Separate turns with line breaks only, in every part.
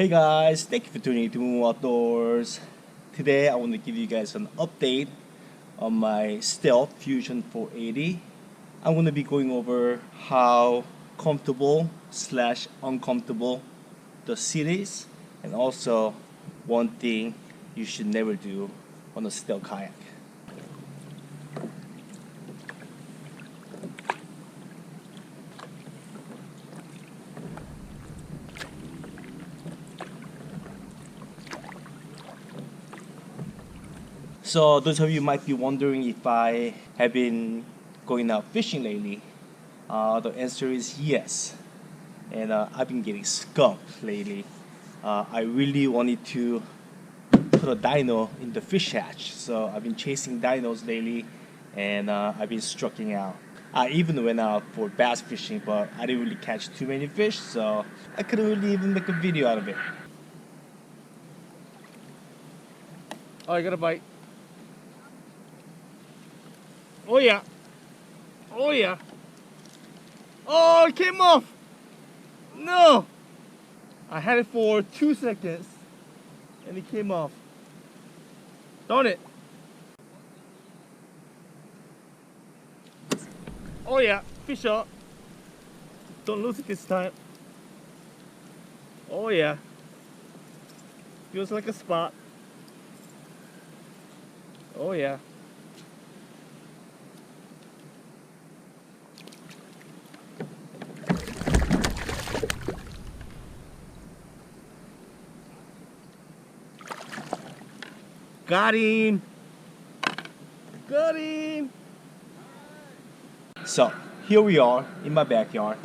Hey guys, thank you for tuning in to Moon Outdoors. Today I want to give you guys an update on my Stealth Fusion 480. I'm going to be going over how comfortable slash uncomfortable the seat is, and also one thing you should never do on a stealth kayak. So those of you might be wondering if I have been going out fishing lately. The answer is yes. And I've been getting skunked lately. I really wanted to put a dino in the fish hatch. So I've been chasing dinos lately, and I've been striking out. I even went out for bass fishing, but I didn't really catch too many fish, so I couldn't really even make a video out of it.
Oh, I got a bite. Oh yeah. Oh yeah. Oh, it came off. No. I had it for 2 seconds and it came off. Darn it. Oh yeah, fish up. Don't lose it this time. Oh yeah. Feels like a spot. Oh yeah. Got him! Got him!
So here we are in my backyard.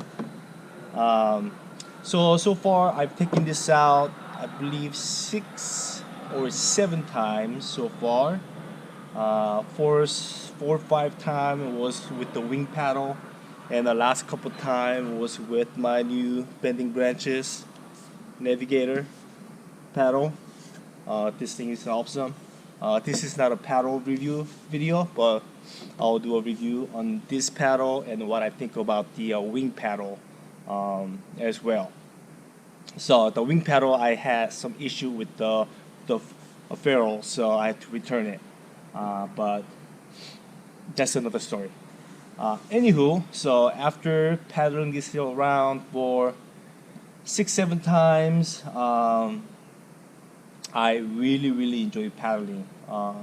So far I've taken this out, I believe 6 or 7 times so far. Four or 5 times was with the wing paddle, and the last couple times was with my new bending branches navigator paddle. This thing is awesome. This is not a paddle review video, but I'll do a review on this paddle and what I think about the wing paddle as well. So the wing paddle, I had some issue with the ferrule, so I had to return it. But that's another story. Anywho, so after paddling this around for 6-7 times, I really enjoy paddling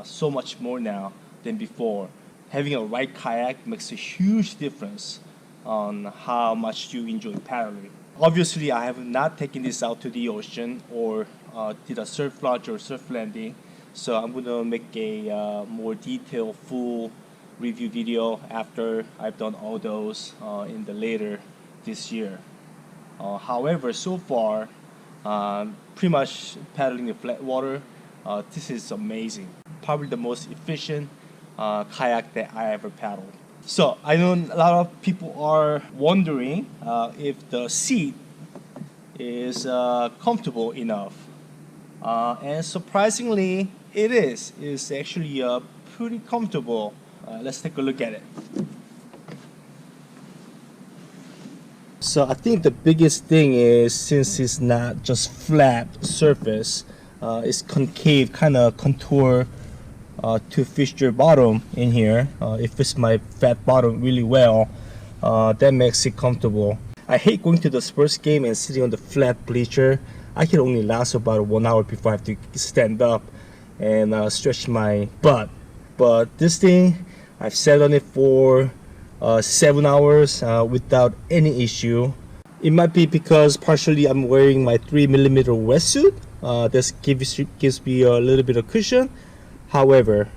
so much more now than before. Having a right kayak makes a huge difference on how much you enjoy paddling. Obviously, I have not taken this out to the ocean or did a surf lodge or surf landing, so I'm gonna make a more detailed full review video after I've done all those in the later this year. However, so far, pretty much paddling in flat water, this is amazing. Probably the most efficient kayak that I ever paddled. So I know a lot of people are wondering if the seat is comfortable enough, and surprisingly it is. It's actually pretty comfortable. Let's take a look at it. So I think the biggest thing is, since it's not just flat surface, it's concave, kind of contour to fish your bottom in here. It fits my fat bottom really well. That makes it comfortable. I hate going to the sports game and sitting on the flat bleacher. I can only last about 1 hour before I have to stand up and stretch my butt. But this thing, I've sat on it for 7 hours without any issue. It might be because partially I'm wearing my 3mm wetsuit. This gives me a little bit of cushion. However,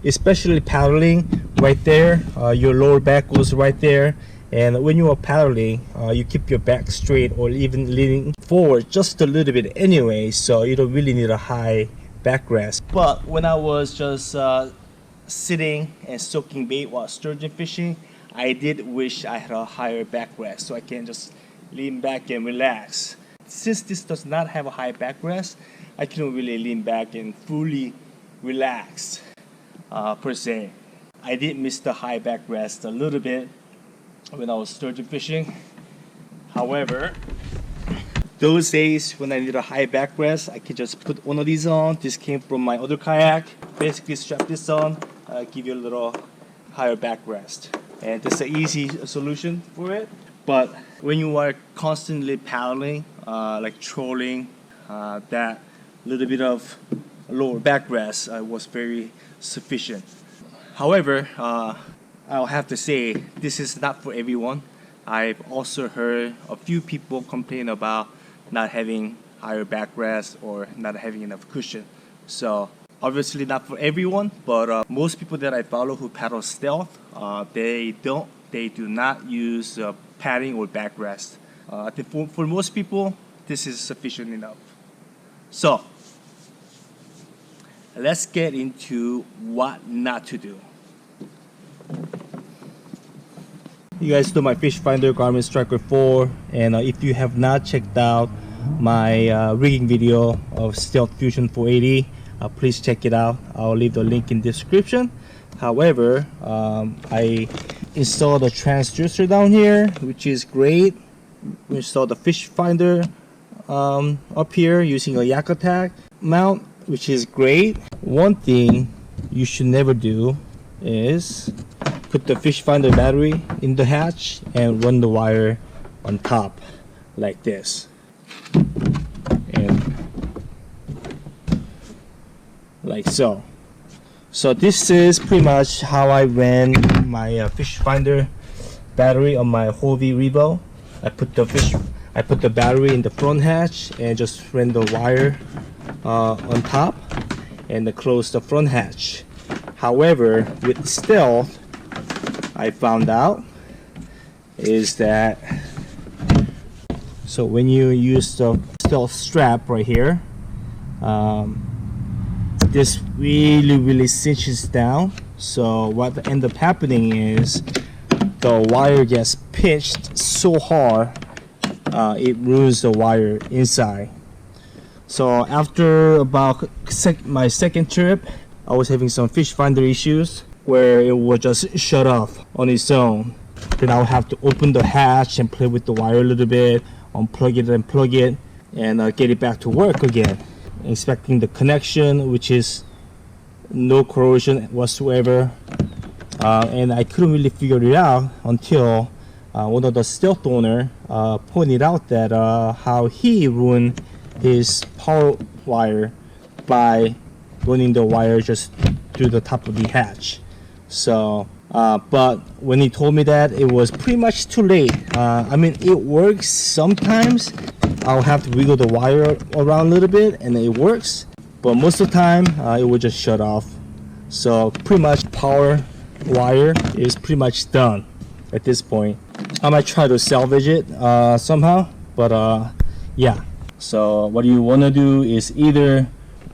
especially paddling right there, your lower back goes right there, and when you are paddling, you keep your back straight or even leaning forward just a little bit anyway, so you don't really need a high backrest. But when I was just sitting and soaking bait while sturgeon fishing, I did wish I had a higher backrest so I can just lean back and relax. Since this does not have a high backrest, I couldn't really lean back and fully relax per se. I did miss the high backrest a little bit when I was sturgeon fishing. However, Those days when I need a high backrest, I can just put one of these on. This came from my other kayak. Basically strap this on, give you a little higher backrest. And this is an easy solution for it. But when you are constantly paddling, like trolling, that little bit of lower backrest was very sufficient. However, I'll have to say this is not for everyone. I've also heard a few people complain about not having higher backrest or not having enough cushion. So obviously not for everyone, but most people that I follow who paddle stealth, they do not use padding or backrest. I think for most people, this is sufficient enough. So let's get into what not to do. You guys know my fish finder Garmin Striker 4, and if you have not checked out my rigging video of Stealth Fusion 480, please check it out. I'll leave the link in the description. However, I installed a transducer down here, which is great. We installed the fish finder up here using a yak attack mount, which is great. One thing you should never do is put the fish finder battery in the hatch and run the wire on top like this. And like so. So this is pretty much how I ran my fish finder battery on my Hobie Revo. I put the battery in the front hatch and just ran the wire on top and close the front hatch. However, with Stealth, I found out is that so when you use the Stealth strap right here, this really cinches down. So what ends up happening is the wire gets pinched so hard it ruins the wire inside. So after about my second trip, I was having some fish finder issues where it would just shut off on its own. Then I'll have to open the hatch and play with the wire a little bit, unplug it and plug it, and get it back to work again. Inspecting the connection, which is no corrosion whatsoever, and I couldn't really figure it out until one of the Stealth owner pointed out that how he ruined his power wire by running the wire just through the top of the hatch. So but when he told me that, it was pretty much too late. I mean, it works sometimes. I'll have to wiggle the wire around a little bit and it works, but most of the time it will just shut off. So pretty much power wire is pretty much done at this point. I might try to salvage it somehow, but yeah. So what you want to do is either,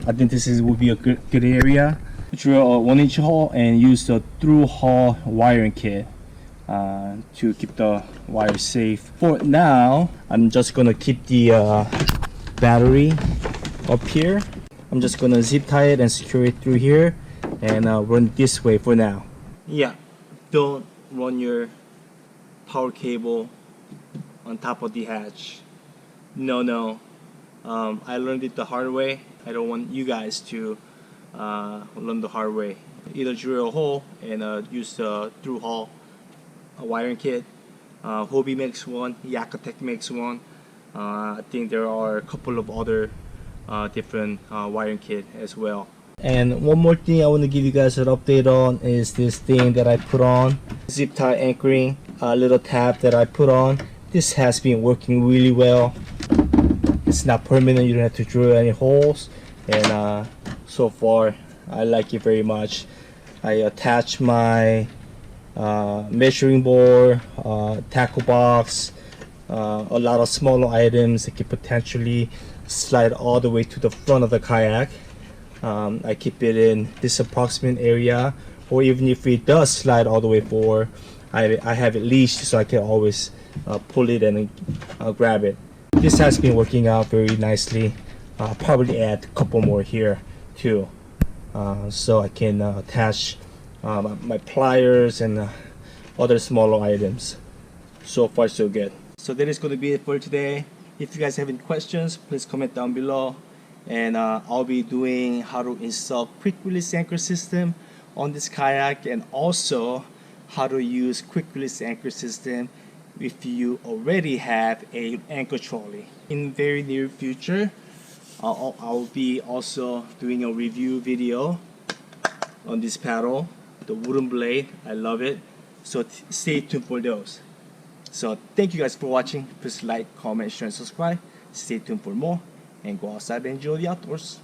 I think this would be a good area, drill a 1-inch hole and use the through hole wiring kit to keep the wire safe. For now, I'm just gonna keep the battery up here. I'm just gonna zip tie it and secure it through here and run this way for now. Yeah, don't run your power cable on top of the hatch. No. I learned it the hard way. I don't want you guys to learn the hard way. Either drill a hole and use the through hole wiring kit. Hobie makes one, Yak Attack makes one. I think there are a couple of other different wiring kit as well. And one more thing I want to give you guys an update on is this thing that I put on, zip tie anchoring little tab that I put on. This has been working really well. It's not permanent, you don't have to drill any holes, and so far I like it very much. I attach my measuring board, tackle box, a lot of smaller items that can potentially slide all the way to the front of the kayak. I keep it in this approximate area, or even if it does slide all the way forward, I have it leashed so I can always pull it and grab it. This has been working out very nicely. I'll probably add a couple more here too, so I can attach my pliers and other smaller items. So far so good. So that is going to be it for today. If you guys have any questions, please comment down below. And I'll be doing how to install quick release anchor system on this kayak, and also how to use quick release anchor system if you already have a anchor trolley. In very near future, I'll be also doing a review video on this paddle, the wooden blade. I love it. So stay tuned for those. So thank you guys for watching. Please like, comment, share, and subscribe. Stay tuned for more, and go outside and enjoy the outdoors.